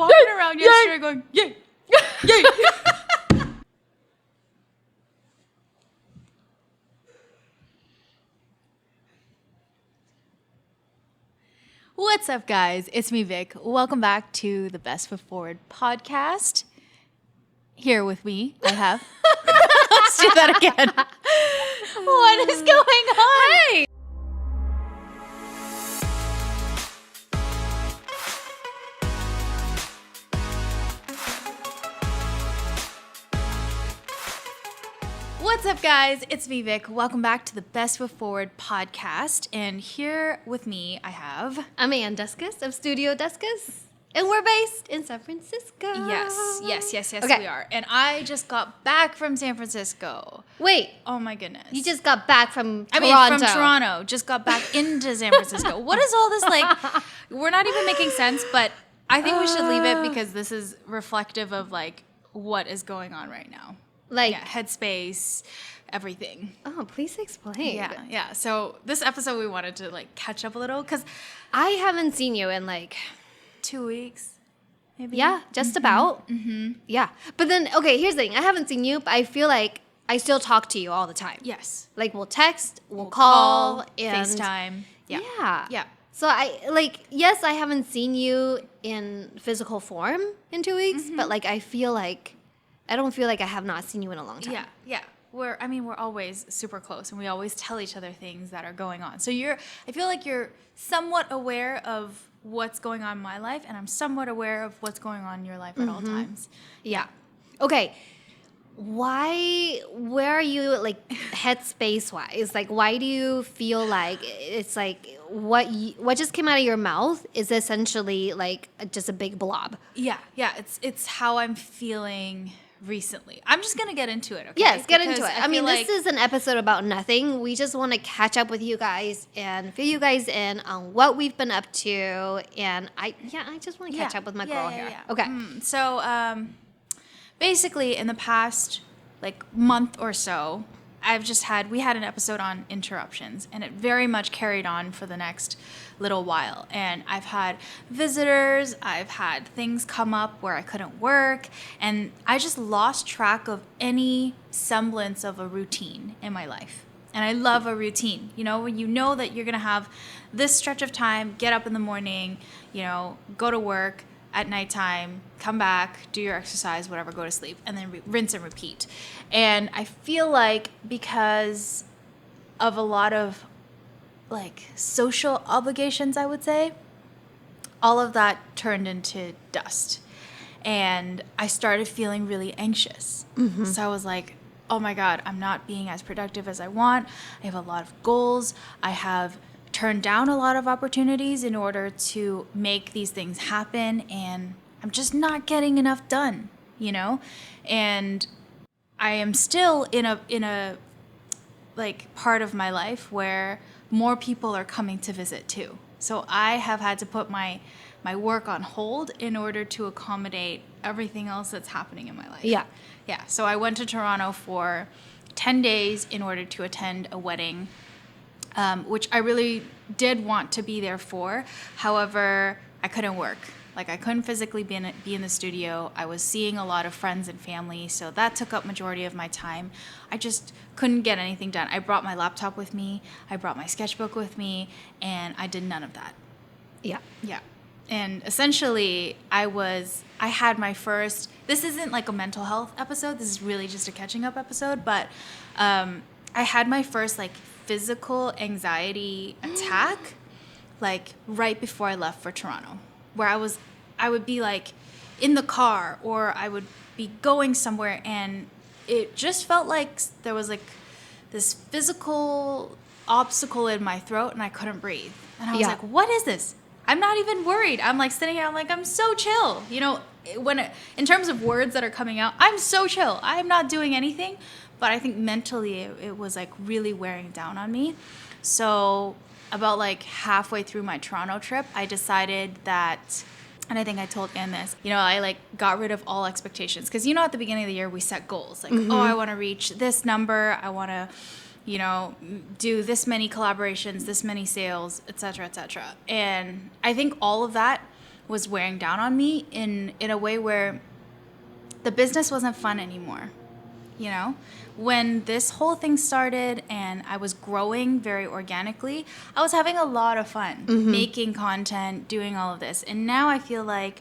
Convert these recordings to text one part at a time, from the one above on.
walking around yesterday going, yay, yay. What's up, guys? It's me, Vic. Welcome back to the Best Foot Forward podcast. Here with me, I have... Let's do that again. What is going on? Hey! What's up, guys? It's me, Vic. Welcome back to the Best Foot Forward podcast. And here with me, I have... I'm Ann Duskus of STUDIODUSKUS, and we're based in San Francisco. Yes, Okay. we are. And I just got back from San Francisco. Wait, Oh, my goodness. you just got back from Toronto. I mean, from Toronto. Just got back into San Francisco. What is all this like? We're not even making sense, but I think we should leave it because this is reflective of like what is going on right now. Like, Yeah, headspace, everything. oh, please explain. Yeah. So this episode we wanted to like catch up a little because I haven't seen you in like, 2 weeks, maybe. yeah, just about. Mm-hmm. Yeah. But then, okay, here's the thing. I haven't seen you, but I feel like I still talk to you all the time. Yes. Like, we'll text, we'll call, and FaceTime. Yeah. Yeah. So yes, I haven't seen you in physical form in 2 weeks, but like I don't feel like I have not seen you in a long time. Yeah. We're always super close, and we always tell each other things that are going on. So I feel like you're somewhat aware of what's going on in my life, and I'm somewhat aware of what's going on in your life at all times. Yeah. Okay. Where are you, like, headspace wise? Like, why do you feel like it's like what just came out of your mouth is essentially like just a big blob? Yeah. It's how I'm feeling recently. I'm just gonna get into it. Okay? Yes, get Because into it. I feel mean, like, this is an episode about nothing. We just want to catch up with you guys and fill you guys in on what we've been up to. And I just want to catch up with my girl here. Okay. So basically, in the past like month or so, we had an episode on interruptions, and it very much carried on for the next little while. And I've had visitors, I've had things come up where I couldn't work, and I just lost track of any semblance of a routine in my life. And I love a routine, when you know that you're gonna have this stretch of time, get up in the morning, go to work, at nighttime, come back, do your exercise, whatever, go to sleep, and then rinse and repeat. And I feel like because of a lot of like social obligations, I would say, all of that turned into dust. And I started feeling really anxious. Mm-hmm. So I was like, oh my God, I'm not being as productive as I want. I have a lot of goals. I have turned down a lot of opportunities in order to make these things happen, and I'm just not getting enough done, and I am still in a like part of my life where more people are coming to visit too. So I have had to put my work on hold in order to accommodate everything else that's happening in my life. Yeah. So I went to Toronto for 10 days in order to attend a wedding, which I really did want to be there for. However, I couldn't work. Like, I couldn't physically be in the studio. I was seeing a lot of friends and family, so that took up majority of my time. I just couldn't get anything done. I brought my laptop with me. I brought my sketchbook with me, and I did none of that. Yeah. And essentially, I had my first, this isn't like a mental health episode. This is really just a catching up episode, but I had my first like physical anxiety attack like right before I left for Toronto, where I would be like in the car, or I would be going somewhere, and it just felt like there was like this physical obstacle in my throat and I couldn't breathe. And I was like, what is this? I'm not even worried. I'm like sitting here, I'm like, I'm so chill. In terms of words that are coming out, I'm so chill. I'm not doing anything. But I think mentally it was like really wearing down on me. So about like halfway through my Toronto trip, I decided that, and I think I told Ann this, I like got rid of all expectations. Because at the beginning of the year, we set goals. Like, I want to reach this number. I want to, do this many collaborations, this many sales, et cetera, et cetera. And I think all of that was wearing down on me in a way where the business wasn't fun anymore. You know, when this whole thing started and I was growing very organically, I was having a lot of fun making content, doing all of this. And now I feel like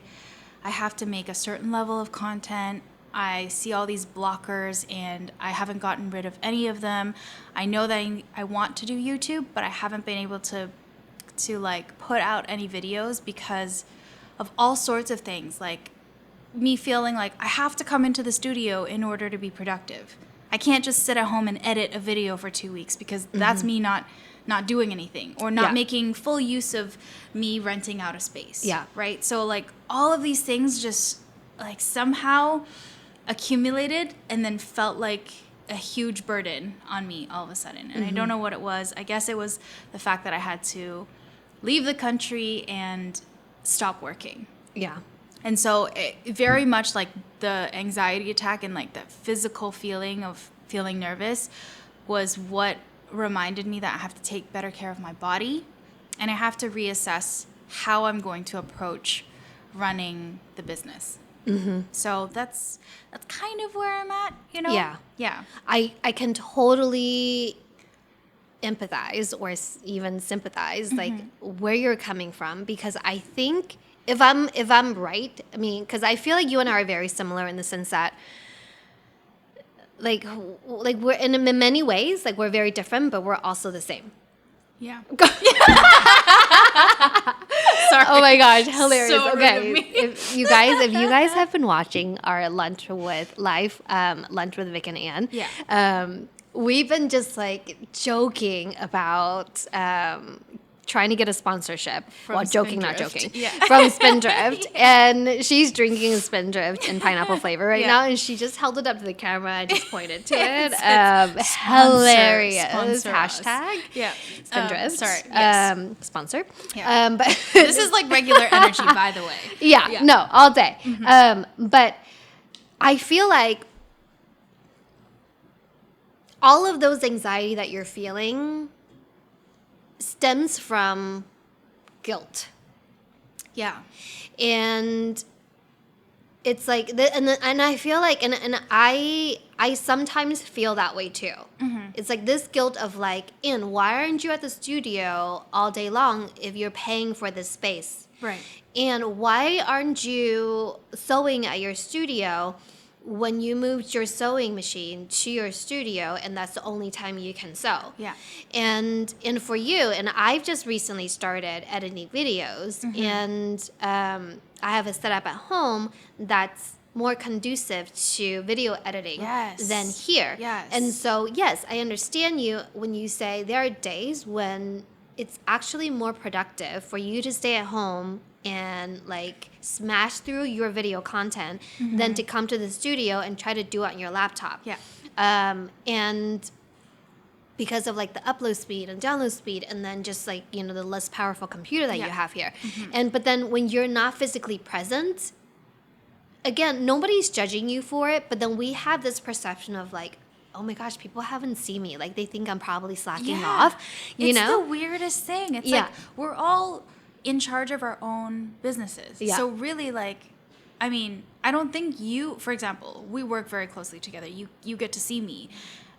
I have to make a certain level of content. I see all these blockers and I haven't gotten rid of any of them. I know that I want to do YouTube, but I haven't been able to like put out any videos because of all sorts of things, like me feeling like I have to come into the studio in order to be productive. I can't just sit at home and edit a video for 2 weeks because that's me not doing anything or not making full use of me renting out a space. Yeah. Right? So like all of these things just like somehow accumulated and then felt like a huge burden on me all of a sudden. And I don't know what it was. I guess it was the fact that I had to leave the country and stop working. Yeah. And so it very much like the anxiety attack and like that physical feeling of feeling nervous was what reminded me that I have to take better care of my body and I have to reassess how I'm going to approach running the business. So that's kind of where I'm at, you know? Yeah. Yeah. I can totally empathize or even sympathize like where you're coming from because I think if I'm right, I mean, because I feel like you and I are very similar in the sense that, like we're in many ways, like we're very different, but we're also the same. Yeah. Sorry. Oh my gosh, hilarious. So okay, if you guys have been watching our lunch with Vic and Ann, we've been just like joking about trying to get a sponsorship. Well, joking, not joking. Yeah. From Spindrift. And she's drinking Spindrift in pineapple flavor right now. And she just held it up to the camera. I just pointed to it. Hilarious. Hashtag. Yeah. Spindrift. Sorry. Yes. Sponsor. Yeah. But this is like regular energy, by the way. Yeah. No, all day. But I feel like all of those anxiety that you're feeling stems from guilt. Yeah. And it's like and I feel like and I sometimes feel that way too. It's like this guilt of like, Ann, why aren't you at the studio all day long if you're paying for this space? Right. And why aren't you sewing at your studio when you moved your sewing machine to your studio and that's the only time you can sew? Yeah. And for you, and I've just recently started editing videos and I have a setup at home that's more conducive to video editing than here. Yes. And so, yes, I understand you when you say there are days when it's actually more productive for you to stay at home and like smash through your video content than to come to the studio and try to do it on your laptop. Yeah. And because of like the upload speed and download speed and then just like, you know, the less powerful computer that you have here. But then when you're not physically present, again, nobody's judging you for it, but then we have this perception of like, oh my gosh, people haven't seen me. Like they think I'm probably slacking off. You know? It's the weirdest thing. It's like we're all in charge of our own businesses. Yeah. So really like, I mean, I don't think you, for example, we work very closely together. You get to see me.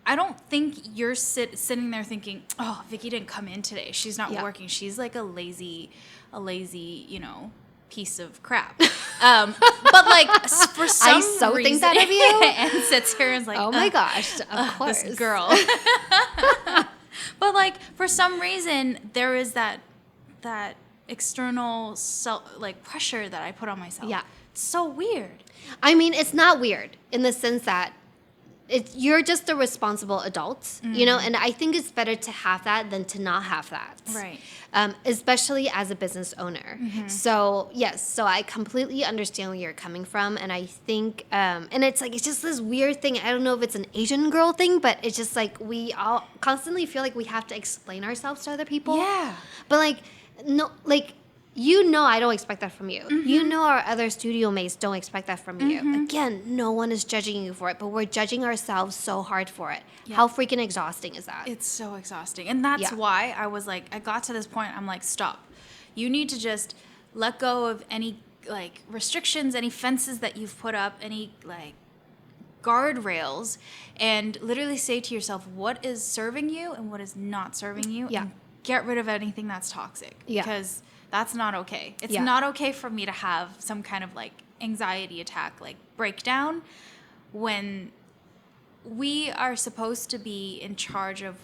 I don't think you're sitting there thinking, oh, Vicky didn't come in today. She's not working. She's like a lazy, you know, piece of crap. But like for some reason, I so think that of you. And sits here and is like, oh my gosh, of course, this girl. But like for some reason, there is that external like pressure that I put on myself. Yeah, it's so weird. I mean, it's not weird in the sense that you're just a responsible adult, you know, and I think it's better to have that than to not have that. Right. Especially as a business owner. So, yes, so I completely understand where you're coming from. And I think, and it's like, it's just this weird thing. I don't know if it's an Asian girl thing, but it's just like we all constantly feel like we have to explain ourselves to other people. Yeah. But like, no, like, you know I don't expect that from you. You know our other studio mates don't expect that from you. Again, no one is judging you for it, but we're judging ourselves so hard for it. Yeah. How freaking exhausting is that? It's so exhausting. And that's why I was like, I got to this point, I'm like, stop. You need to just let go of any like restrictions, any fences that you've put up, any like guardrails, and literally say to yourself what is serving you and what is not serving you. Yeah. And get rid of anything that's toxic. Yeah. Because that's not okay. It's Yeah. not okay for me to have some kind of like anxiety attack, like breakdown, when we are supposed to be in charge of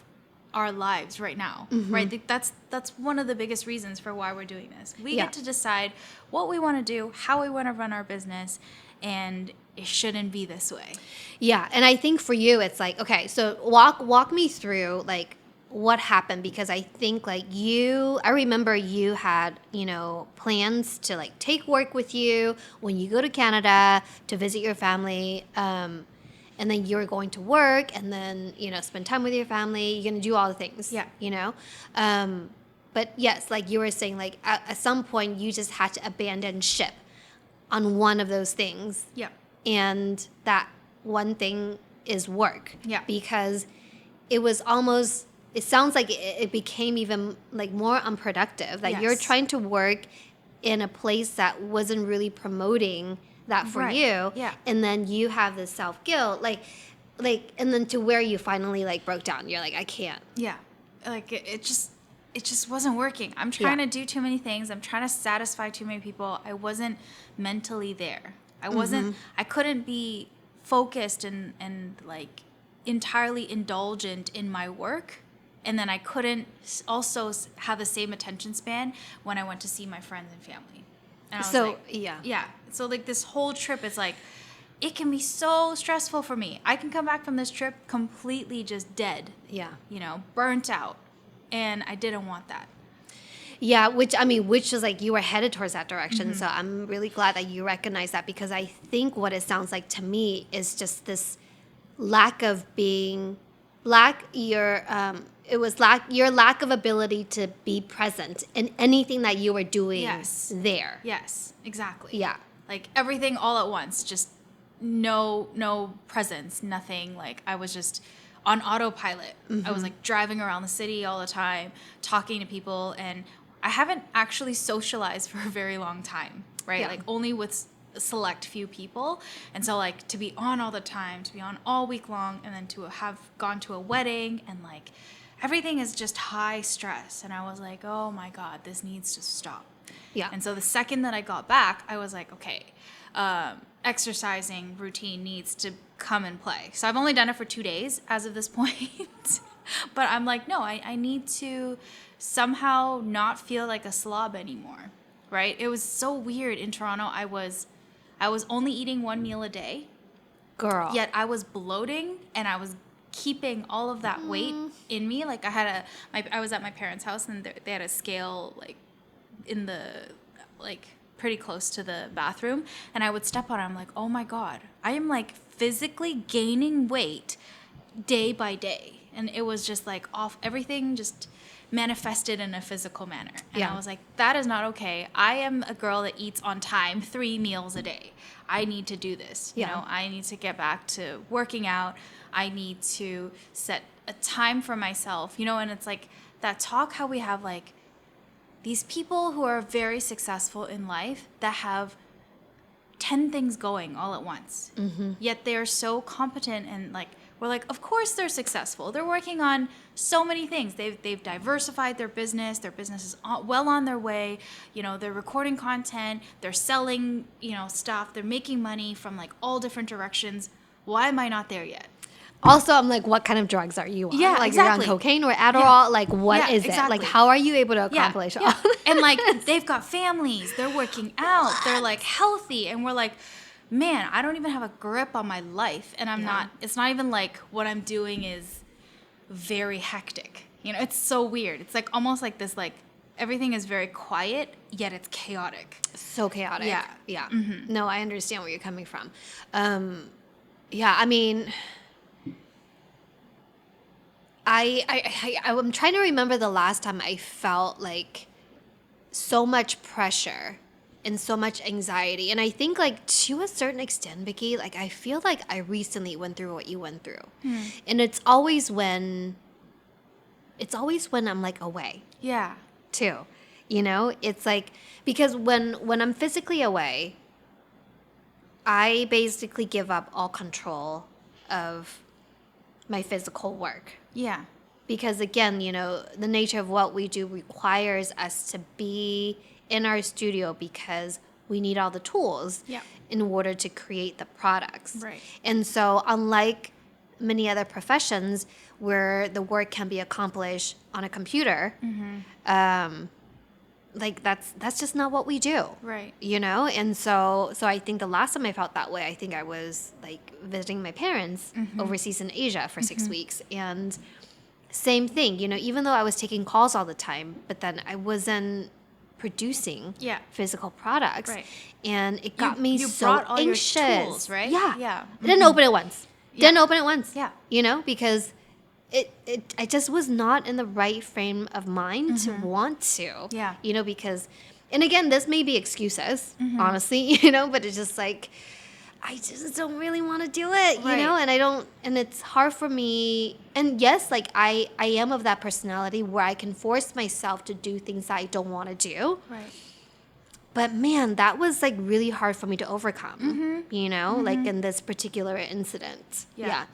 our lives right now, right? That's one of the biggest reasons for why we're doing this. We Yeah. get to decide what we want to do, how we want to run our business, and it shouldn't be this way. Yeah, and I think for you, it's like, okay, so walk me through like what happened, because I think like I remember you had, plans to like take work with you when you go to Canada to visit your family, and then you're going to work and then, spend time with your family. You're going to do all the things, Yeah. But yes, like you were saying, like at some point you just had to abandon ship on one of those things. Yeah. And that one thing is work. Yeah. Because it was almost, it sounds like it became even like more unproductive. That you're Yes. trying to work in a place that wasn't really promoting that for Right. you. Yeah. And then you have this self-guilt, like, and then to where you finally like broke down. You're like, I can't. Yeah. Like it just wasn't working. I'm trying Yeah. to do too many things. I'm trying to satisfy too many people. I wasn't mentally there. I couldn't be focused and like entirely indulgent in my work. And then I couldn't also have the same attention span when I went to see my friends and family. And I was So, like, yeah. yeah. So like this whole trip is like, it can be so stressful for me. I can come back from this trip completely just dead, Yeah. burnt out. And I didn't want that. Yeah, which is like you were headed towards that direction. So I'm really glad that you recognize that, because I think what it sounds like to me is just this your lack of ability to be present in anything that you were doing Yes. there. Yes, exactly. Yeah. Like everything all at once, just no presence, nothing. Like I was just on autopilot. I was like driving around the city all the time, talking to people, and I haven't actually socialized for a very long time, right? Yeah. Like only with select few people. And so like to be on all the time, to be on all week long, and then to have gone to a wedding, and like everything is just high stress. And I was like, oh my God, this needs to stop. Yeah. And so the second that I got back, I was like, okay, exercising routine needs to come and play. So I've only done it for 2 days as of this point. But I'm like, no, I need to somehow not feel like a slob anymore, right? It was so weird in Toronto. I was only eating one meal a day, Girl. yet I was bloating and I was keeping all of that weight in me. Like I was at my parents' house, and they had a scale like in the like pretty close to the bathroom, and I would step on it. I'm like, oh my God, I am like physically gaining weight day by day. And it was just like everything just manifested in a physical manner. And Yeah. I was like, that is not okay. I am a girl that eats on time 3 meals a day. I need to do this. Yeah. I need to get back to working out. I need to set a time for myself, and it's like that talk how we have like these people who are very successful in life that have 10 things going all at once. Yet they're so competent, and like we're like, of course they're successful. They're working on so many things. They've diversified their business. Their business is well on their way. They're recording content. They're selling, stuff. They're making money from like all different directions. Why am I not there yet? Also, I'm like, what kind of drugs are you on? Yeah, like exactly. You're on cocaine or Adderall? Yeah. Like, what Yeah, is it? exactly. Like, how are you able to accomplish all And like they've got families, they're working out, they're like healthy, and we're like, man, I don't even have a grip on my life, and it's not even like what I'm doing is very hectic. It's so weird. It's like almost like this, like everything is very quiet, yet it's chaotic. So chaotic. Yeah. Yeah. No, I understand where you're coming from. Yeah, I mean, I'm trying to remember the last time I felt like so much pressure and so much anxiety. And I think like to a certain extent, Vicky, like I feel like I recently went through what you went through. And it's always when I'm like away Yeah. too. You know, it's like, because when I'm physically away, I basically give up all control of my physical work. Yeah. Because again, you know, the nature of what we do requires us to be in our studio because we need all the tools in order to create the products. Right. And so unlike many other professions where the work can be accomplished on a computer, like that's just not what we do. Right. You know? And so I think the last time I felt that way, I think I was like visiting my parents overseas in Asia for 6 weeks. And same thing, you know, even though I was taking calls all the time, but then I wasn't producing physical products. Right. And it got me you so brought all anxious. your tools, right? Yeah. Yeah. Didn't open it once. Didn't open it once. Yeah. You know, because I just was not in the right frame of mind to want to. Yeah. You know, because, and again, this may be excuses, honestly, you know, but it's just like, I just don't really want to do it, you know, and it's hard for me. And yes, like I am of that personality where I can force myself to do things that I don't want to do. Right. But man, that was like really hard for me to overcome, you know, like in this particular instance. Yeah.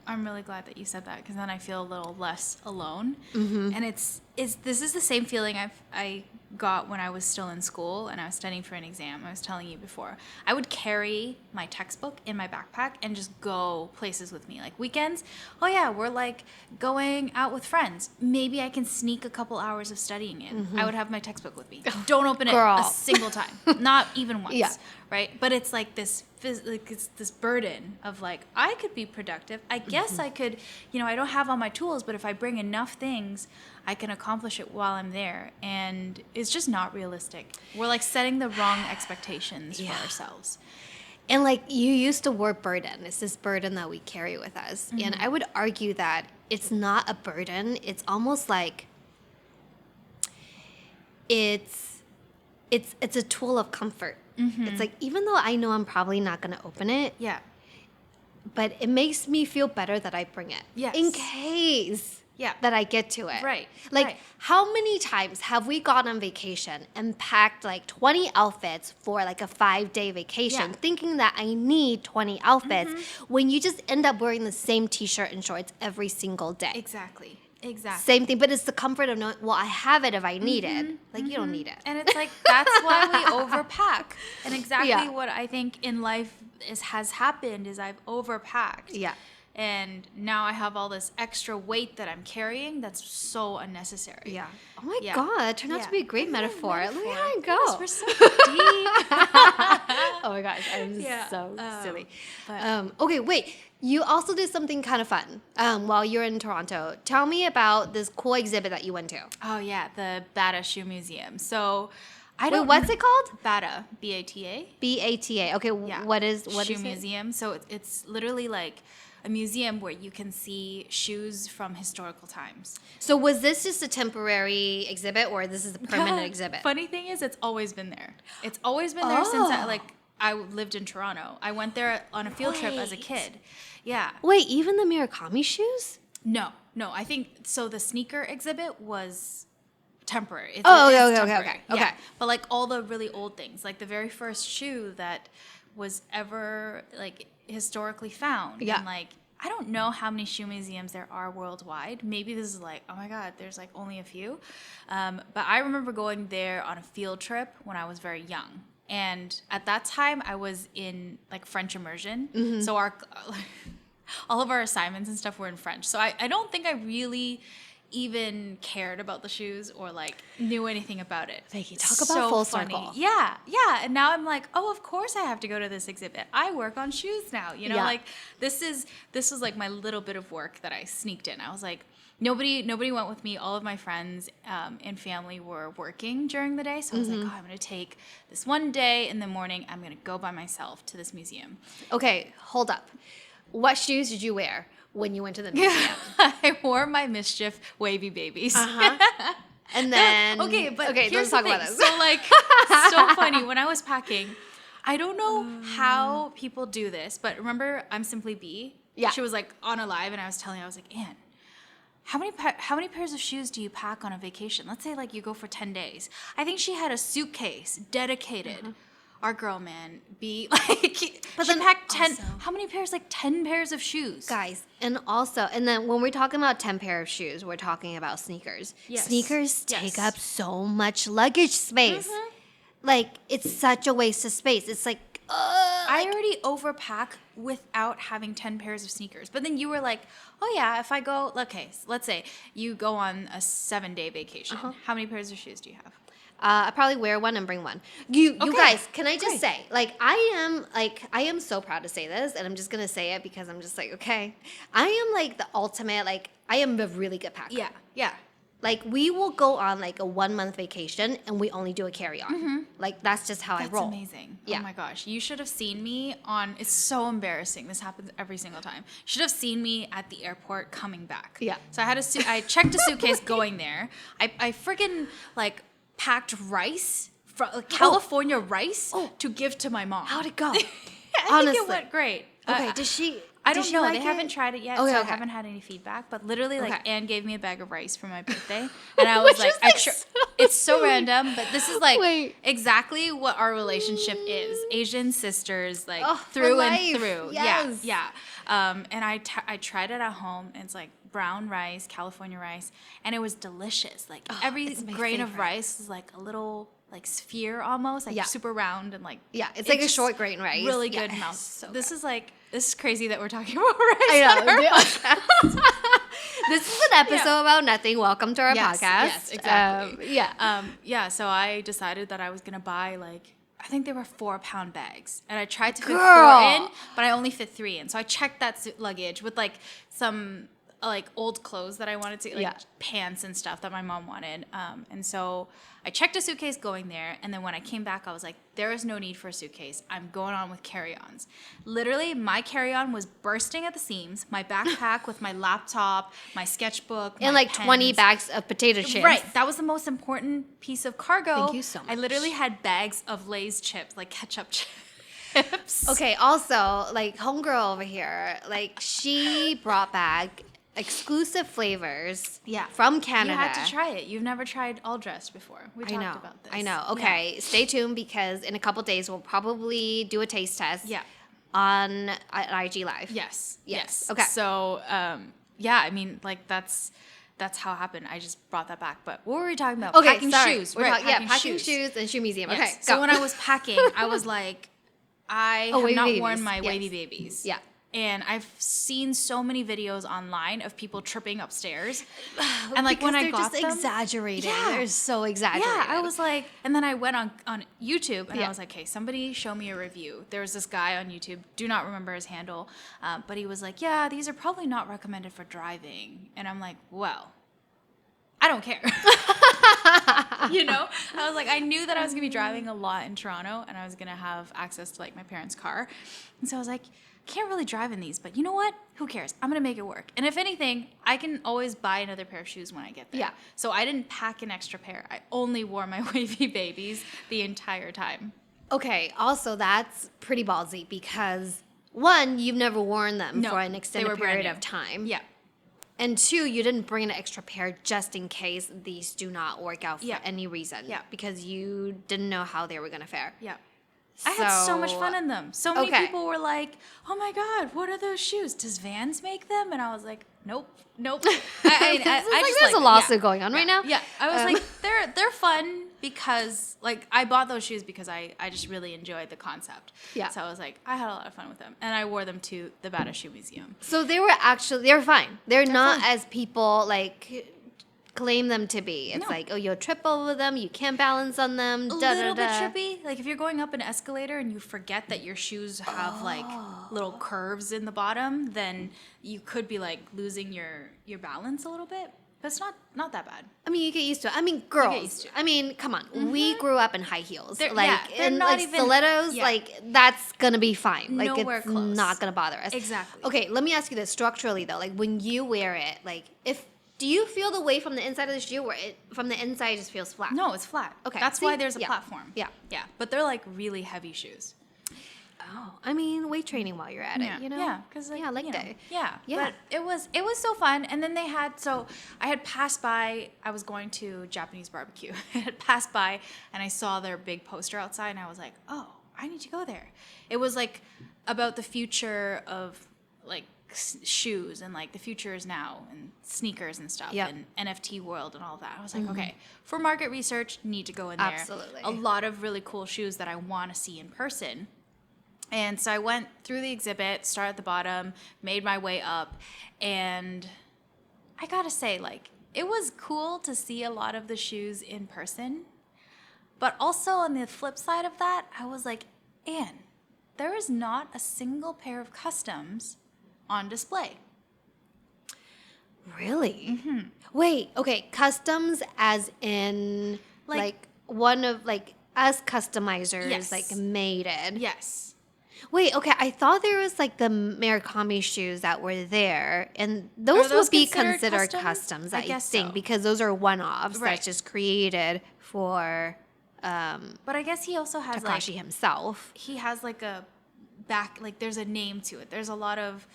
I'm really glad that you said that because then I feel a little less alone. And this is the same feeling I got when I was still in school and I was studying for an exam. I was telling you before. I would carry my textbook in my backpack and just go places with me. Like weekends, oh yeah, we're like going out with friends. Maybe I can sneak a couple hours of studying in. I would have my textbook with me. Don't open it a single time. Not even once. Right? But it's like it's this burden of like, I could be productive. I guess I could, you know, I don't have all my tools, but if I bring enough things, I can accomplish it while I'm there. And it's just not realistic. We're like setting the wrong expectations for ourselves. And like you used the word burden. It's this burden that we carry with us. And I would argue that it's not a burden. It's almost like it's a tool of comfort. It's like, even though I know I'm probably not going to open it, but it makes me feel better that I bring it. In case that I get to it. Right. Like, how many times have we gone on vacation and packed like 20 outfits for like a 5-day vacation, thinking that I need 20 outfits when you just end up wearing the same t-shirt and shorts every single day? Exactly. Same thing, but it's the comfort of knowing, well, I have it if I need it. Like, you don't need it. And it's like, that's why we overpack. And exactly what I think in life has happened is I've overpacked. And now I have all this extra weight that I'm carrying that's so unnecessary. Oh my God, that turned out to be a great metaphor. Look at how it goes. Yes, we're so deep. Oh my gosh, I'm so silly. But, okay, wait. You also did something kind of fun while you're in Toronto. Tell me about this cool exhibit that you went to. Oh yeah, the Bata Shoe Museum. So what's it called? Bata, B-A-T-A. B-A-T-A. Okay, what is Shoe Museum. So it's literally like a museum where you can see shoes from historical times. So was this just a temporary exhibit or this is a permanent exhibit? Funny thing is, it's always been there. It's always been there since I lived in Toronto. I went there on a field trip as a kid. Yeah. Wait, even the Murakami shoes? No. I think so. The sneaker exhibit was temporary. It's Okay. Yeah. But like all the really old things, like the very first shoe that was ever like historically found. And like, I don't know how many shoe museums there are worldwide. Maybe this is like, oh my God, there's like only a few. But I remember going there on a field trip when I was very young. And at that time, I was in like French immersion. So all of our assignments and stuff were in French. So I don't think I really even cared about the shoes or like knew anything about it. Vicky, talk about full circle. Yeah. And now I'm like, oh, of course I have to go to this exhibit. I work on shoes now. You know, like this was like my little bit of work that I sneaked in. I was like, nobody went with me. All of my friends and family were working during the day. So I was like, oh, I'm going to take this one day in the morning. I'm going to go by myself to this museum. Okay, hold up. What shoes did you wear when you went to the museum? I wore my Mischief wavy babies. And then let's talk about this. So like, so funny. When I was packing, I don't know how people do this, but remember, I'm Simply B. Yeah. She was like on a live, and I was telling her, I was like, Ann, how many pairs of shoes do you pack on a vacation? Let's say like you go for 10 days. I think she had a suitcase dedicated. Our girl, man, be like, but she packed 10. Also, how many pairs? Like 10 pairs of shoes, guys. And then when we're talking about 10 pair of shoes, we're talking about sneakers. Yes. Sneakers take up so much luggage space. Like, it's such a waste of space. It's like, I already overpack without having 10 pairs of sneakers. But then you were like, oh yeah, if I go, okay, let's say you go on a 7-day vacation. How many pairs of shoes do you have? I probably wear one and bring one. You guys, can I just say, like, I am so proud to say this, and I'm just gonna say it because I'm just like, okay, I am like the ultimate, like, I am a really good packer. Yeah. Like, we will go on like a 1-month vacation and we only do a carry-on. Like, that's just how I roll. That's amazing. Yeah. Oh my gosh. You should have seen me on, it's so embarrassing. This happens every single time. You should have seen me at the airport coming back. Yeah. So I checked a suitcase going there. I freaking like packed rice, California rice to give to my mom. How'd it go? I think it went great. Okay, did she... I don't know. Like they haven't tried it yet, okay, so okay. I haven't had any feedback. But literally, like, Anne gave me a bag of rice for my birthday, and I was like, so it's so random, but this is like exactly what our relationship is: Asian sisters, like through and through. Yes. Yeah. And I tried it at home, and it's like brown rice, California rice, and it was delicious. Like every grain of rice is like a little like sphere almost, like super round and like it's like a short grain rice. Really good mouth. So this is crazy that we're talking about rice. I know. This is an episode about nothing. Welcome to our podcast. Yes, exactly. Yeah. So I decided that I was gonna buy like, I think they were 4-pound bags, and I tried to fit 4 in, but I only fit 3 in. So I checked that luggage with like some like old clothes that I wanted to, like pants and stuff that my mom wanted. And so I checked a suitcase going there, and then when I came back, I was like, there is no need for a suitcase. I'm going on with carry-ons. Literally, my carry-on was bursting at the seams. My backpack with my laptop, my sketchbook, and my like pens. 20 bags of potato chips. Right, that was the most important piece of cargo. Thank you so much. I literally had bags of Lay's chips, like ketchup chips. Okay, also, like, homegirl over here, like, she brought back exclusive flavors from Canada. You had to try it. You've never tried all dressed before. We talked about this. I know. Okay, stay tuned because in a couple days we'll probably do a taste test. On IG Live. Yes. Okay. So, I mean, like that's how it happened. I just brought that back. But what were we talking about? Okay, packing shoes. We're packing shoes and shoe museum. Yes. Okay, go. So when I was packing, I was like, I have not worn my wavy babies. Yeah. And I've seen so many videos online of people tripping upstairs. And like when I got them, they're just exaggerated. They're so exaggerated. Yeah, I was like, and then I went on YouTube and I was like, hey, somebody show me a review. There was this guy on YouTube, do not remember his handle, but he was like, yeah, these are probably not recommended for driving. And I'm like, well, I don't care. You know, I was like, I knew that I was gonna be driving a lot in Toronto and I was gonna have access to like my parents' car. And so I was like, can't really drive in these, but you know what? Who cares? I'm gonna make it work. And if anything, I can always buy another pair of shoes when I get there. Yeah. So I didn't pack an extra pair. I only wore my wavy babies the entire time. Okay, also that's pretty ballsy because 1, you've never worn them for an extended period of time. Yeah. And 2, you didn't bring an extra pair just in case these do not work out for any reason. Yeah. Because you didn't know how they were gonna fare. Yeah. I had so much fun in them. So many people were like, oh my God, what are those shoes? Does Vans make them? And I was like, nope. I just there's a lawsuit going on right now. Yeah. I was like, they're fun because like I bought those shoes because I just really enjoyed the concept. Yeah. So I was like, I had a lot of fun with them. And I wore them to the Bata Shoe Museum. So they're fine. They're not fun as people like claim them to be. It's like, oh, you'll trip over them, you can't balance on them. A little bit trippy. Like if you're going up an escalator and you forget that your shoes have like little curves in the bottom, then you could be like losing your balance a little bit. But it's not that bad. I mean, you get used to it. I mean, girls. I mean, come on. We grew up in high heels. They're and not like even, stilettos, like that's gonna be fine. Like nowhere it's close. not gonna bother us. Exactly. Okay, let me ask you this structurally though. Like when you wear it, like do you feel the weight from the inside of the shoe, or from the inside it just feels flat? No, it's flat. Okay, That's why there's a platform. Yeah. But they're like really heavy shoes. Oh, I mean, weight training while you're at it, you know? Yeah, because like, leg you know, day. Yeah, Yeah. but it was so fun. And then I had passed by. I was going to Japanese barbecue. I had passed by, and I saw their big poster outside, and I was like, oh, I need to go there. It was like about the future of like shoes, and like the future is now, and sneakers and stuff, Yep. and NFT world and all that. I was like, okay, for market research, need to go in there. Absolutely. A lot of really cool shoes that I want to see in person. And so I went through the exhibit, started at the bottom, made my way up, and I gotta say, like, it was cool to see a lot of the shoes in person. But also on the flip side of that, I was like, Ann, there is not a single pair of customs on display. Really? Mm-hmm. Wait, okay, customs as in like one of like as customizers, Yes. like made it. Yes. Wait, okay, I thought there was like the Murakami shoes that were there, and those those would be considered considered customs? customs, I I guess think, so. because those are one-offs Right. that's just created for But I guess he also has Takashi like, himself. he has like a back, like there's a name to it. There's a lot of,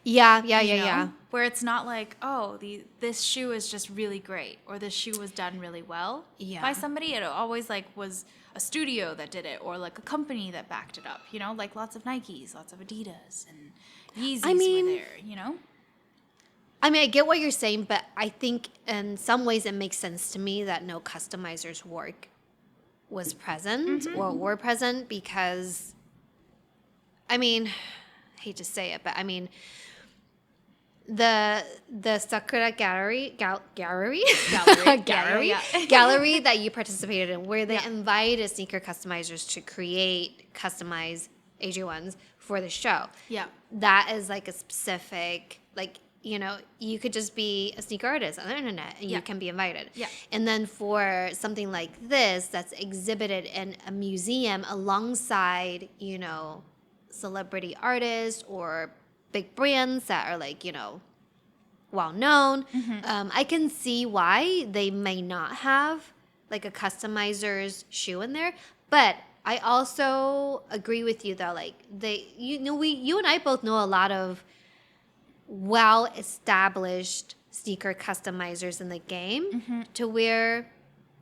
Yeah, you know, where it's not like, oh, this shoe is just really great, or this shoe was done really well Yeah. by somebody. It always like was a studio that did it, or like a company that backed it up, you know, like lots of Nikes, lots of Adidas, and Yeezys mean- were there, you know. I mean, I get what you're saying, but I think in some ways it makes sense to me that no customizer's work was present or were present because, I mean, I hate to say it, but I mean, the Sakura gallery Gallery, gallery yeah. gallery that you participated in, where they Yeah. invited sneaker customizers to create customized AJ1s for the show. Yeah. That is like a specific, like, you know, you could just be a sneaker artist on the internet and Yeah. you can be invited. Yeah. And then for something like this that's exhibited in a museum alongside, you know, celebrity artists or big brands that are like, you know, well known, I can see why they may not have like a customizer's shoe in there. But I also agree with you though, like you and I both know a lot of well-established sneaker customizers in the game to where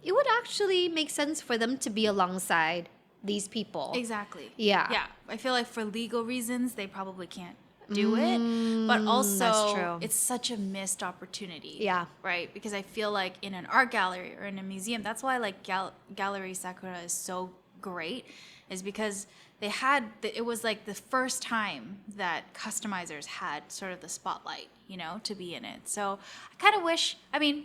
it would actually make sense for them to be alongside these people. Exactly. Yeah. Yeah. I feel like for legal reasons, they probably can't do it. But that's also, true. it's such a missed opportunity. Yeah. Right? Because I feel like in an art gallery or in a museum, that's why like Gallery Sakura is so great, is because it was like the first time that customizers had sort of the spotlight, you know, to be in it. So I kind of wish, I mean,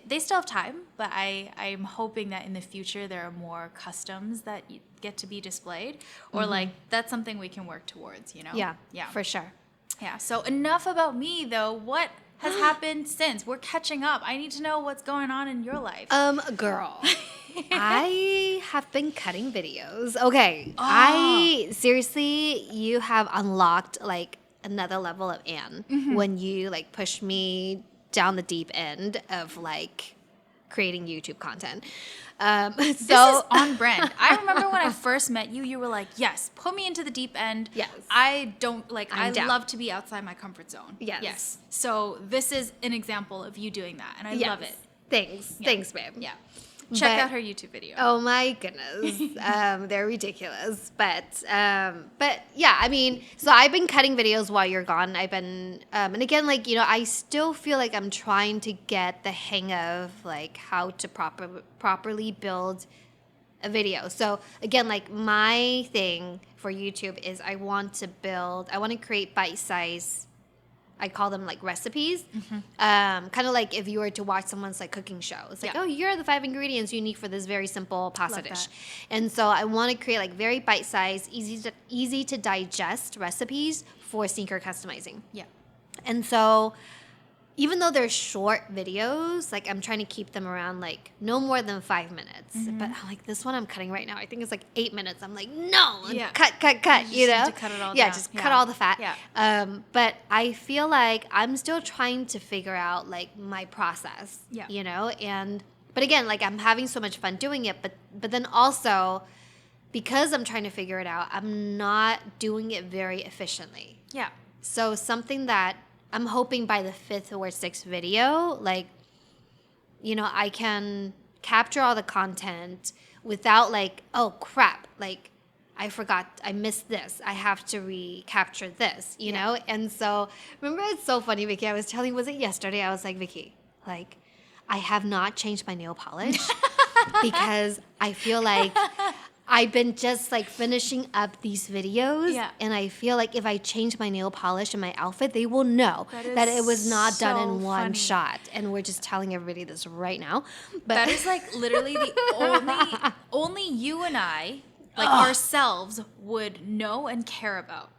they still have time, but I'm hoping that in the future there are more customs that get to be displayed, or like that's something we can work towards, you know? Yeah. Yeah. For sure. Yeah. So enough about me though. What has happened since? We're catching up. I need to know what's going on in your life. Girl, I have been cutting videos. Okay. Oh. Seriously, you have unlocked like another level of Anne when you like pushed me down the deep end of like creating YouTube content. This is on brand. I remember when I first met you, you were like, yes, put me into the deep end. Yes. I don't like, I'm I down. love to be outside my comfort zone. Yes. So this is an example of you doing that. And I love it. Thanks. Yeah. Thanks, babe. Yeah. Check But- out her YouTube video. Oh my goodness. They're ridiculous. But yeah, I mean, so I've been cutting videos while you're gone. I've been, and again, like, you know, I still feel like I'm trying to get the hang of like how to properly build a video. So again, like my thing for YouTube is I want to create bite-sized, I call them like recipes. Kind of like if you were to watch someone's like cooking show. It's like, Yeah. oh, here are the 5 ingredients you need for this very simple pasta Love dish. that. And so I want to create like very bite-sized, easy to digest recipes for sneaker customizing. Yeah. And so even though they're short videos, like I'm trying to keep them around like no more than 5 minutes. But like this one I'm cutting right now, I think it's like 8 minutes. I'm like, no, Yeah. cut, You you just know? need to cut it all yeah, down. just Yeah. cut all the fat. Yeah. But I feel like I'm still trying to figure out like my process, Yeah. you know? But again, like I'm having so much fun doing it, but then also because I'm trying to figure it out, I'm not doing it very efficiently. Yeah. So something that I'm hoping by the 5th or 6th video, like, you know, I can capture all the content without like, oh crap, like I forgot, I missed this. I have to recapture this, you know? And so, remember, it's so funny, Vicky, I was telling you, was it yesterday? I was like, Vicky, like, I have not changed my nail polish because I feel like I've been just like finishing up these videos, and I feel like if I change my nail polish and my outfit, they will know that it was not done in one shot. And we're just telling everybody this right now. But that is like literally the only you and I, like ourselves, would know and care about.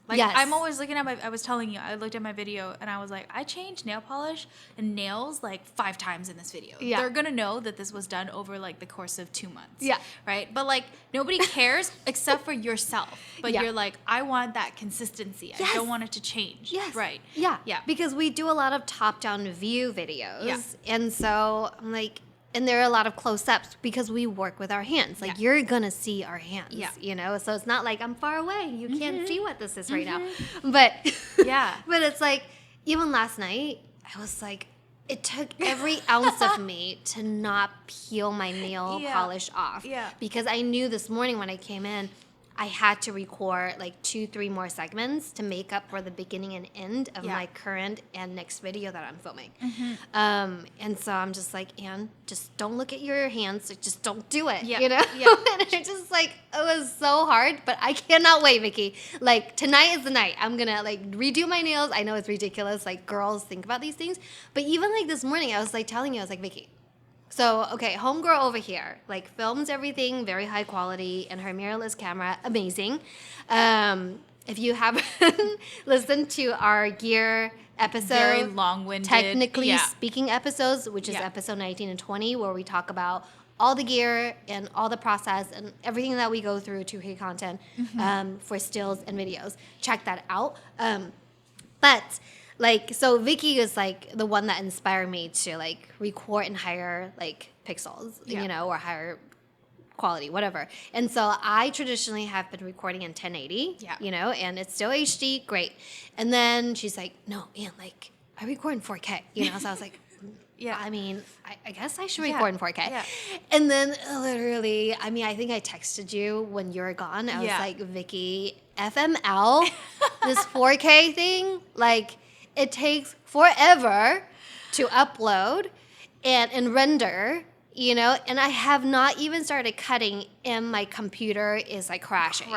Like, I'm always looking at I was telling you, I looked at my video and I was like, I changed nail polish and nails like 5 times in this video. Yeah. They're going to know that this was done over like the course of 2 months. Yeah. Right? But like, nobody cares except for yourself. But you're like, I want that consistency. I don't want it to change. Yes. Right. Yeah. Yeah. Because we do a lot of top-down view videos. Yeah. And so I'm like, and there are a lot of close-ups because we work with our hands. Like, you're going to see our hands, you know? So it's not like I'm far away. You can't see what this is right now. But, but it's like, even last night, I was like, it took every ounce of me to not peel my nail polish off. Yeah. Because I knew this morning when I came in, I had to record like 2-3 more segments to make up for the beginning and end of my current and next video that I'm filming. And so I'm just like, Ann, just don't look at your hands. Like, just don't do it, you know? And it's just like, it was so hard, but I cannot wait, Vicky. Like, tonight is the night. I'm going to like redo my nails. I know it's ridiculous. Like, girls think about these things. But even like this morning, I was like telling you, I was like, Vicky, so, okay, homegirl over here, like, films everything very high quality, and her mirrorless camera, amazing. If you haven't listened to our gear episode, very long-winded, technically speaking episodes, which is episode 19 and 20, where we talk about all the gear and all the process and everything that we go through to create content for stills and videos. Check that out. But like, so Vicky is like the one that inspired me to like record in higher like pixels, you know, or higher quality, whatever. And so I traditionally have been recording in 1080, you know, and it's still HD, great. And then she's like, no, Ann, like I record in 4K, you know? So I was like, I mean, I guess I should record in 4K. Yeah. And then literally, I mean, I think I texted you when you were gone. I was like, Vicky, FML, this 4K thing, like, it takes forever to upload and render, you know, and I have not even started cutting and my computer is like crashing.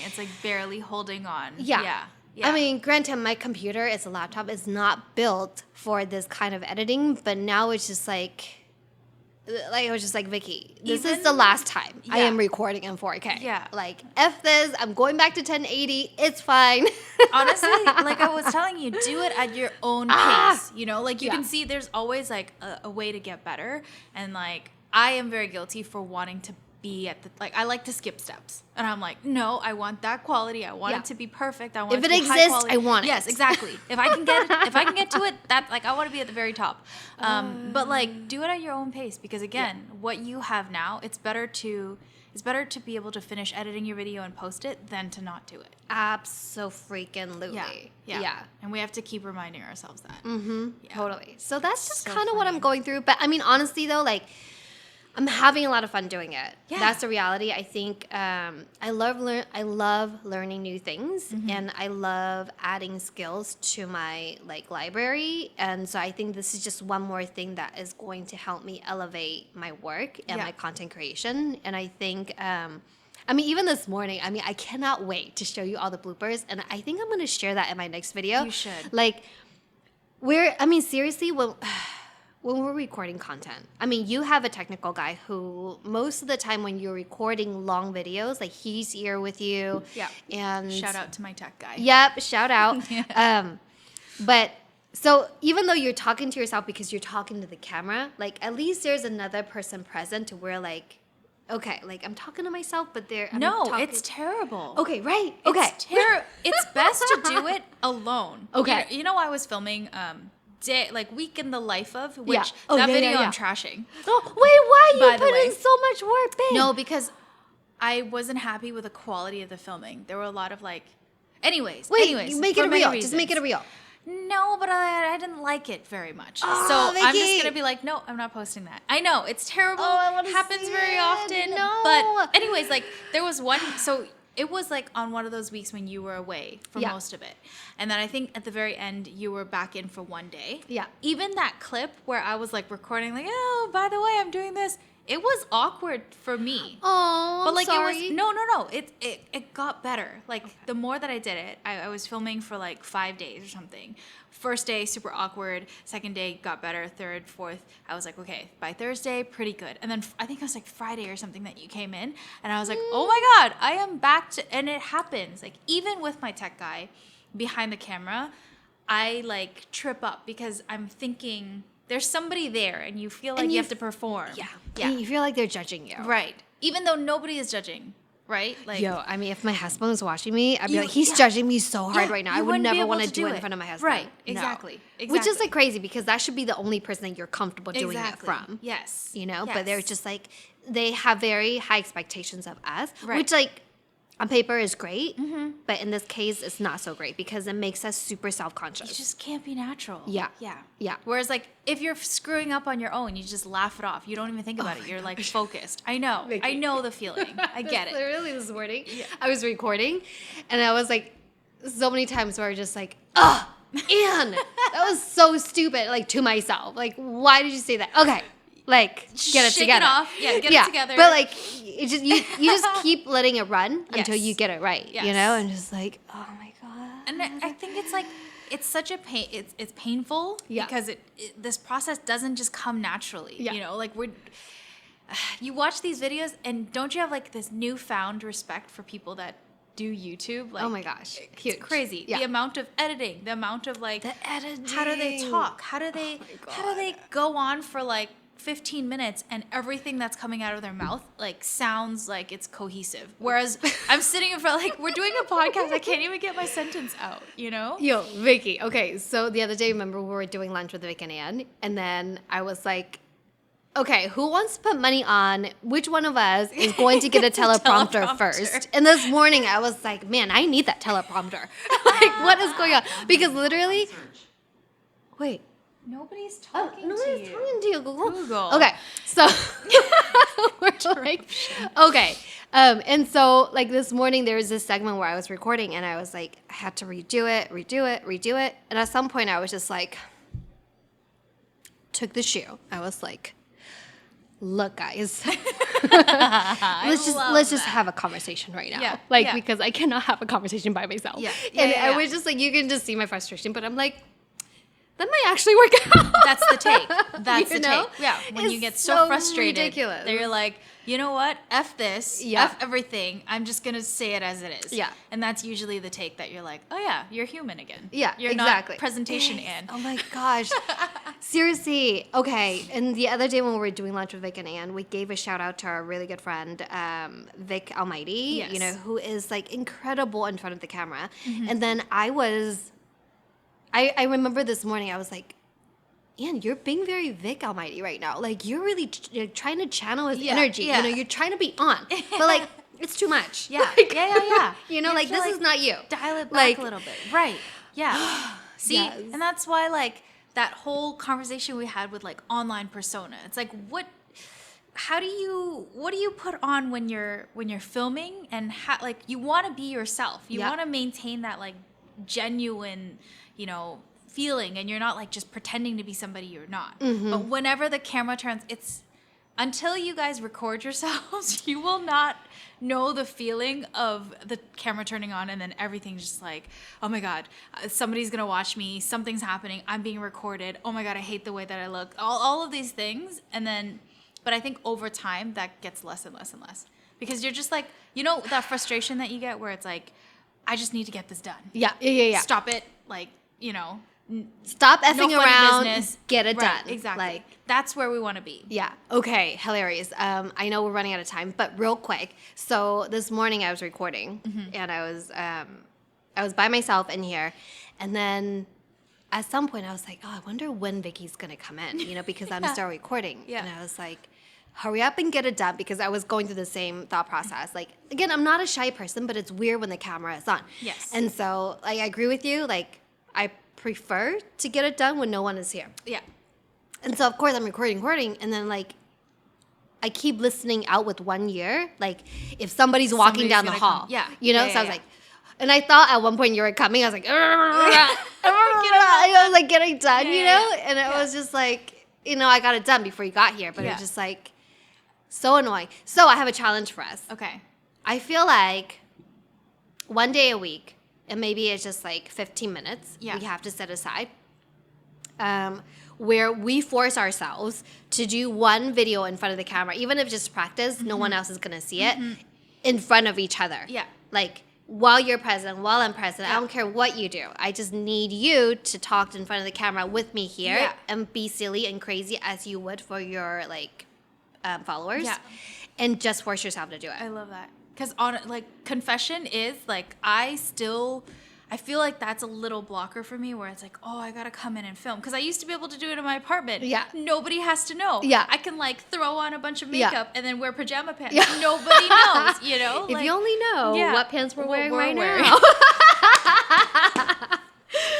It's like barely holding on. Yeah. I mean, granted, my computer, it's a laptop, is not built for this kind of editing, but now it's just like I was just like, Vicky, this is the last time I am recording in 4K. Yeah. Like, F this, I'm going back to 1080, it's fine. Honestly, like I was telling you, do it at your own pace, you know? Like, you can see there's always, like, a way to get better. And, like, I am very guilty for wanting to be at the, like, I like to skip steps. And I'm like, no, I want that quality. I want it to be perfect. I want if it to be be exists, high quality. I want it. Yes, exactly. If I can get to it, that, like, I want to be at the very top. But like, do it at your own pace, because again, what you have now, it's better to be able to finish editing your video and post it than to not do it. Abso-freaking-lutely. Yeah. And we have to keep reminding ourselves that. Totally. So that's just kind of what I'm going through. But I mean, honestly though, like, I'm having a lot of fun doing it. Yeah. That's the reality. I think I love learning new things, and I love adding skills to my like library. And so I think this is just one more thing that is going to help me elevate my work and my content creation. And I think, I mean, even this morning, I mean, I cannot wait to show you all the bloopers. And I think I'm going to share that in my next video. You should. Like, seriously, when we're recording content, I mean, you have a technical guy who most of the time when you're recording long videos, like he's here with you. Yeah. And shout out to my tech guy. Yep. Shout out. But so even though you're talking to yourself because you're talking to the camera, like at least there's another person present to where like, okay, like I'm talking to myself, but it's terrible. Okay. Right. Okay. It's best to do it alone. Okay. You know, I was filming, week in the life of, which that video I'm trashing. Oh, wait, why? You put in so much work, babe. No, because I wasn't happy with the quality of the filming. There were a lot of like, anyways, you make it for real. many Just make it reasons. real. No, but I didn't like it very much. Oh, so I'm just Vicky. gonna be like, no, I'm not posting that. I know it's terrible. Oh, I wanna happens see very it. often. No. But anyways, like there was one. So it was like on one of those weeks when you were away for Yeah. most of it, and then I think at the very end you were back in for one day. Yeah. Even that clip where I was like recording, like, oh, by the way, I'm doing this. It was awkward for me. Oh, But like sorry. it was no. It got better. Like the more that I did it, I was filming for like 5 days or something. First day super awkward. Second day got better. Third, fourth, I was like, okay, by Thursday, pretty good. And then I think it was like Friday or something that you came in, and I was like, oh my god, I am back to. And it happens. Like even with my tech guy behind the camera, I like trip up because I'm thinking there's somebody there, and you feel like you have to perform. Yeah. Yeah. And you feel like they're judging you. Right. Even though nobody is judging, right? Like Yo, I mean, if my husband was watching me, I'd be You- like, he's yeah. judging me so hard Yeah, right now. you I would wouldn't be never able want to to do do it in it. front of my husband. Right, No. exactly, Which is exactly. like crazy because that should be the only person that you're comfortable doing it from. Yes. You know, Yes. but they're just like, they have very high expectations of us, Right. which like on paper is great, but in this case, it's not so great because it makes us super You self-conscious. just can't be natural. Yeah. Yeah. Yeah. Whereas like if you're screwing up on your own, you just laugh it off. You don't even think about it. You're like focused. I know. Vicky. I know the feeling. I get it. Literally this morning, I was recording, and I was like, so many times where I was just like, ugh, Ann, that was so stupid. Like to myself, like, why did you say that? Okay, like get it Shake together. it off. Yeah, get it together. But like, it just you just keep letting it run until Yes. you get it right. You Yes. know, and just like, oh my god. And I think it's like it's such a pain. It's painful Yeah. because this process doesn't just come naturally. Yeah. You know, like you watch these videos and don't you have like this newfound respect for people that do YouTube? Like, Oh my gosh, it's huge. crazy. Yeah. The amount of editing, the amount of like The editing. how do they talk? How do they go on for like 15 minutes and everything that's coming out of their mouth like sounds like it's cohesive. Whereas I'm sitting in front like we're doing a podcast, I can't even get my sentence out, you know? Yo, Vicky. Okay, so the other day, remember we were doing lunch with Vic and Ann, and then I was like, okay, who wants to put money on which one of us is going to get a teleprompter first? And this morning I was like, man, I need that teleprompter. Like, what is going on? Because literally, wait. Nobody's talking Nobody's to you. talking to you, Google. Google. Okay, so we're like, okay. And so like this morning there was this segment where I was recording and I was like, I had to redo it. And at some point I was just like, took the shoe. I was like, look guys, let's just have a conversation right now. Yeah, Like, yeah. because I cannot have a conversation by myself. Yeah, And yeah, I yeah. was just like, you can just see my frustration, but I'm like, that might actually work out. That's the take. That's You the know? take. Yeah. When you It's get so so frustrated ridiculous. that you're like, you know what? F this. Yeah. F everything. I'm just gonna say it as it is. Yeah. And that's usually the take that you're like, oh yeah, you're human again. Yeah, You're exactly. not presentation Ann. Oh my gosh. Seriously. Okay. And the other day when we were doing lunch with Vic and Ann, we gave a shout out to our really good friend, Vic Almighty, Yes. you know, who is like incredible in front of the camera. Mm-hmm. And then I remember this morning, I was like, Ann, you're being very Vic Almighty right now. Like, you're really you're trying to channel his Yeah, energy. yeah. You know, you're trying to be on. But like, it's too much. Yeah. Like, Yeah. You know, You like, have to, this is not you. Dial it back Like- a little bit. Right. Yeah. See, Yes. and that's why like that whole conversation we had with like online persona. It's like what do you put on when you're filming and like you want to be yourself. You Yeah. want to maintain that like genuine, you know, feeling and you're not like just pretending to be somebody you're not. But whenever the camera turns, it's until you guys record yourselves, you will not know the feeling of the camera turning on and then everything's just like, oh my God, somebody's gonna watch me, something's happening, I'm being recorded, oh my God, I hate the way that I look, all of these things. And then, but I think over time that gets less and less and less because you're just like, you know, that frustration that you get where it's like, I just need to get this done. Yeah. Stop it. Like, you know, Stop no effing funny around. business. Get it Right, done. Exactly. Like, that's where we want to be. yeah. Okay. Hilarious. I know we're running out of time, but real quick. So this morning I was recording, and I was by myself in here, and then at some point I was like, oh, I wonder when Vicky's gonna come in, you know, because I'm still recording. Yeah. And I was like, hurry up and get it done because I was going through the same thought process. Like, again, I'm not a shy person, but it's weird when the camera is on. Yes. And so, like, I agree with you. Like, I prefer to get it done when no one is here. Yeah. And so, of course, I'm recording, and then, like, I keep listening out with one ear. Like, if somebody's walking down the hall. Come. Yeah. You know? Yeah, so I was like, and I thought at one point you were coming. I was like, I was like getting done, you know? And it was just like, you know, I got it done before you got here. But it was just like so annoying. So I have a challenge for us. Okay. I feel like one day a week, and maybe it's just like 15 minutes we have to set aside, where we force ourselves to do one video in front of the camera, even if just practice, no one else is going to see it, in front of each other. Yeah. Like, while you're present, while I'm present, I don't care what you do. I just need you to talk in front of the camera with me here and be silly and crazy as you would for your, like, followers. Yeah. And just force yourself to do it. I love that. Because, confession is, like, I feel like that's a little blocker for me where it's like, oh, I got to come in and film. Because I used to be able to do it in my apartment. Yeah. Nobody has to know. Yeah. I can, like, throw on a bunch of makeup and then wear pajama pants. Yeah. Nobody knows, you know? If you only know what pants we're wearing right now.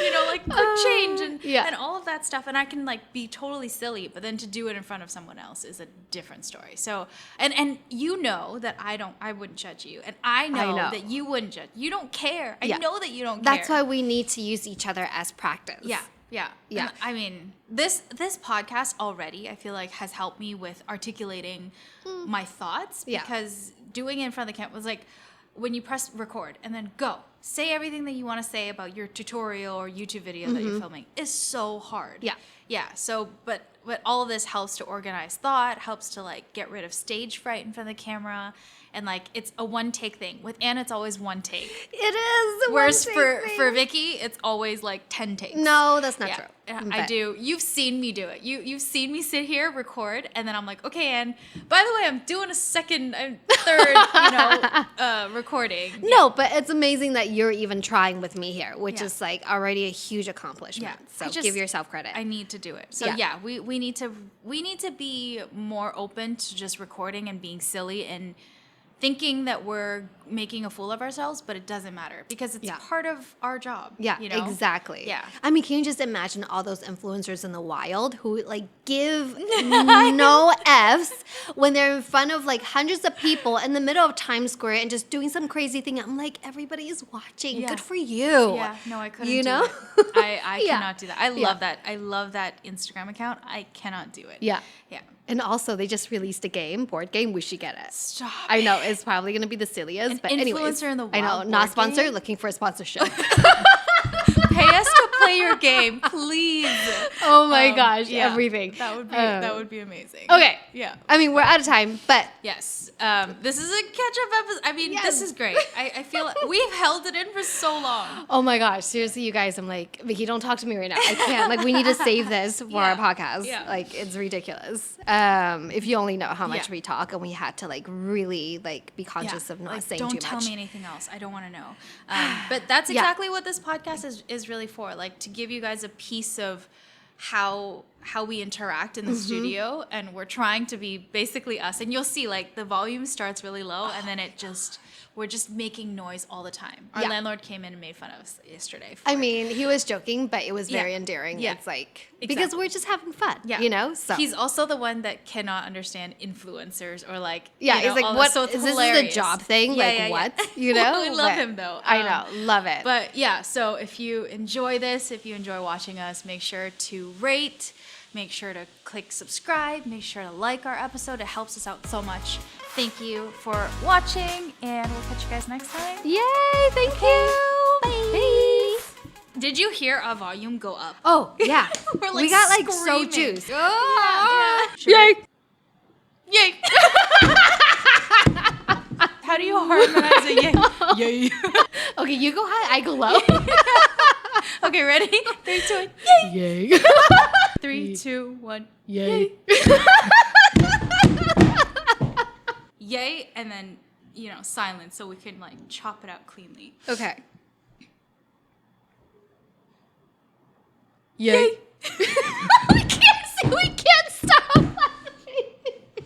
You know, like quick change and all of that stuff. And I can, like, be totally silly. But then to do it in front of someone else is a different story. So, and you know that I wouldn't judge you. And I know that you wouldn't judge. You don't care. I know that you don't care. That's why we need to use each other as practice. Yeah. Yeah. Yeah. And, I mean, this podcast already, I feel like, has helped me with articulating my thoughts. Because doing it in front of the camera was like, when you press record and then go, say everything that you want to say about your tutorial or YouTube video that you're filming is so hard. Yeah. Yeah. So, but all of this helps to organize thought, helps to, like, get rid of stage fright in front of the camera. And, like, it's a one take thing. With Ann, it's always one take. It is. Whereas for Vicky, it's always like 10 takes. No, that's not true. I do. You've seen me do it. You've seen me sit here, record, and then I'm like, okay, Ann, by the way, I'm doing a second, third, recording. No, but it's amazing that you're even trying with me here, which is, like, already a huge accomplishment. Yeah. So give yourself credit. I need to do it. So we need to be more open to just recording and being silly and thinking that we're making a fool of ourselves, but it doesn't matter because it's part of our job. Yeah, you know? Exactly. Yeah. I mean, can you just imagine all those influencers in the wild who, like, give no Fs when they're in front of, like, hundreds of people in the middle of Times Square and just doing some crazy thing? I'm like, everybody is watching. Yeah. Good for you. Yeah, no, I couldn't do it. I cannot do that. I love that. I love that Instagram account. I cannot do it. Yeah. Yeah. And also, they just released a board game. We should get it. Stop. I know, it's probably going to be the silliest. But anyways, influencer in the wild. I know, not sponsored, looking for a sponsorship. Pay us to play your game, please. Oh my gosh, everything. That would be amazing. Okay. Yeah. I mean, we're out of time, but yes. This is a catch-up episode. I mean, this is great. I feel like we've held it in for so long. Oh my gosh, seriously, you guys, I'm like, Vicky, don't talk to me right now. I can't. Like, we need to save this for our podcast. Yeah. Like, it's ridiculous. If you only know how much we talk, and we had to, like, really, like, be conscious of not saying too much. Don't tell me anything else. I don't want to know. But that's exactly what this podcast is really for. Like, to give you guys a piece of how we interact in the studio, and we're trying to be basically us. And you'll see, like, the volume starts really low, and then we're just making noise all the time. Our landlord came in and made fun of us yesterday. I mean, he was joking, but it was very endearing. Yeah. It's like, because we're just having fun, you know? So he's also the one that cannot understand influencers or, like, he's like, what? So is this a job thing? Like, what? You know? We love him, though. I know. Love it. But, yeah, so if you enjoy this, if you enjoy watching us, make sure to rate. Make sure to click subscribe. Make sure to like our episode. It helps us out so much. Thank you for watching, and we'll catch you guys next time. Yay! Thank you. Bye. Peace. Did you hear our volume go up? Oh, yeah. We're, like, we got, like, screaming. so juiced. Oh. Yeah. Yay! How do you harmonize a yay? Yay. Okay, you go high, I go low. Okay, ready? 3, 2, 1. Yay! Yay. 3, 2, 1. Yay. Yay, and then, silence so we can, like, chop it out cleanly. Okay. Yay. We can't stop.